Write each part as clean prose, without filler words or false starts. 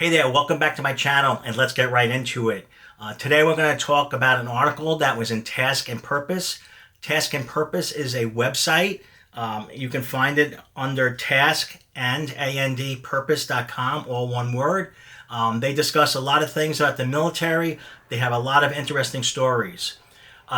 Hey there, welcome back to my channel, and let's get right into it. Today we're going to talk about an article that was in Task and Purpose. Task and Purpose is a website. You can find it under taskandpurpose.com, all one word. They discuss a lot of things about the military. They have a lot of interesting stories.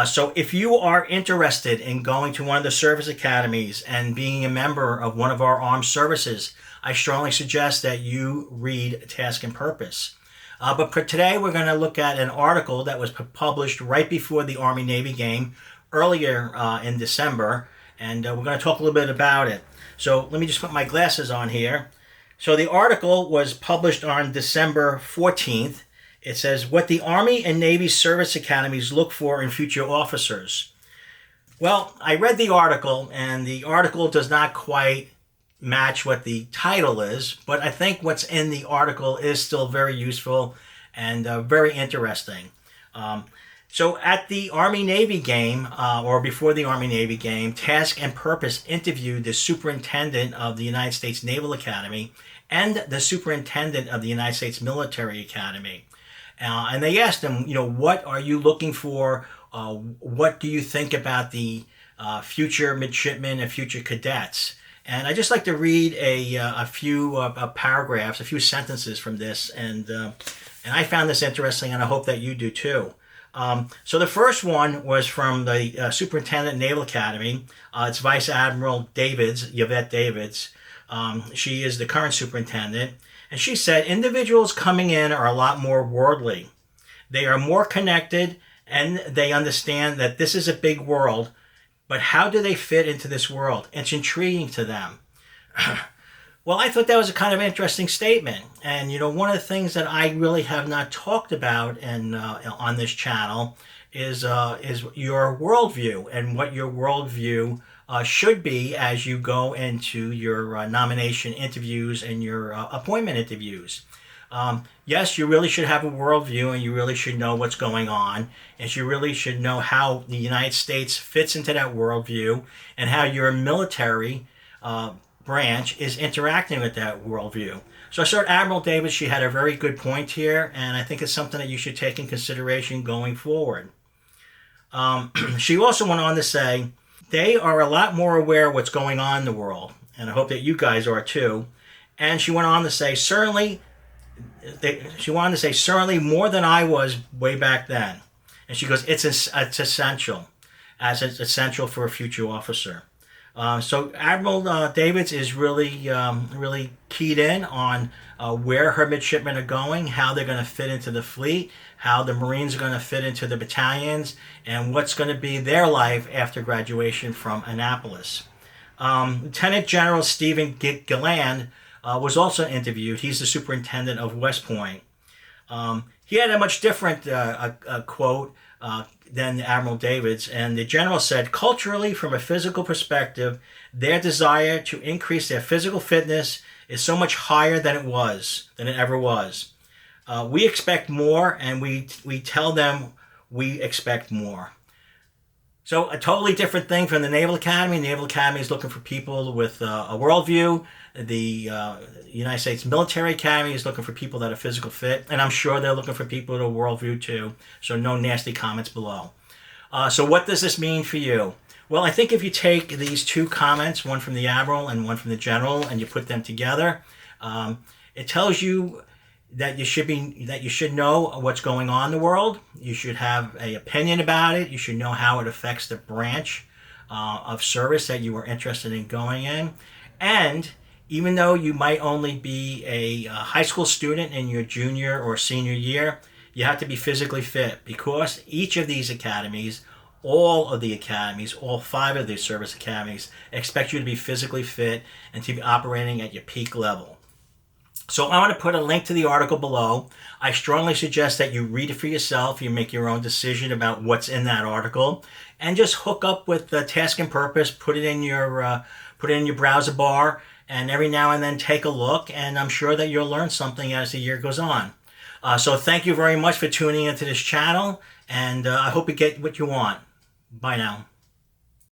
So if you are interested in going to one of the service academies and being a member of one of our armed services, I strongly suggest that you read Task and Purpose. But for today, we're going to look at an article that was published right before the Army-Navy game earlier in December, and we're going to talk a little bit about it. So let me just put my glasses on here. So the article was published on December 14th. It says, what the Army and Navy service academies look for in future officers. Well, I read the article, and the article does not quite match what the title is, but I think what's in the article is still very useful and very interesting. So at the Army-Navy game, or before the Army-Navy game, Task and Purpose interviewed the Superintendent of the United States Naval Academy and the Superintendent of the United States Military Academy. And they asked him, what are you looking for? What do you think about the future midshipmen and future cadets? And I just like to read a few paragraphs, a few sentences from this, and I found this interesting, and I hope that you do too. So the first one was from the Superintendent Naval Academy. It's Vice Admiral Yvette Davids. She is the current superintendent. And she said, individuals coming in are a lot more worldly. They are more connected, and they understand that this is a big world, but how do they fit into this world? It's intriguing to them. Well, I thought that was a kind of interesting statement. And, one of the things that I really have not talked about on this channel is your worldview and what your worldview should be as you go into your nomination interviews and your appointment interviews. Yes, you really should have a worldview, and you really should know what's going on, and you really should know how the United States fits into that worldview and how your military branch is interacting with that worldview. So I saw Admiral Davis, she had a very good point here, and I think it's something that you should take in consideration going forward. She also went on to say, they are a lot more aware of what's going on in the world, and I hope that you guys are too. And she went on to say, certainly more than I was way back then. And she goes, it's essential, as it's essential for a future officer. So Admiral Davids is really keyed in on where her midshipmen are going, how they're going to fit into the fleet, how the Marines are going to fit into the battalions, and what's going to be their life after graduation from Annapolis. Lieutenant General Stephen Gilland was also interviewed. He's the superintendent of West Point. He had a much different quote than Admiral Davids, and the general said, culturally, from a physical perspective, their desire to increase their physical fitness is so much higher than it ever was. We expect more, and we tell them we expect more. So a totally different thing from the Naval Academy. The Naval Academy is looking for people with a worldview. The United States Military Academy is looking for people that are physical fit, and I'm sure they're looking for people with a worldview too, so no nasty comments below. So what does this mean for you? Well, I think if you take these two comments, one from the Admiral and one from the General, and you put them together, it tells you that you should know what's going on in the world. You should have an opinion about it. You should know how it affects the branch of service that you are interested in going in. And even though you might only be a high school student in your junior or senior year, you have to be physically fit, because each of these academies, all of the academies, all 5 of the service academies, expect you to be physically fit and to be operating at your peak level. So I want to put a link to the article below. I strongly suggest that you read it for yourself. You make your own decision about what's in that article, and just hook up with the Task and Purpose. Put it in your browser bar, and every now and then take a look. And I'm sure that you'll learn something as the year goes on. So thank you very much for tuning into this channel, and I hope you get what you want. Bye now.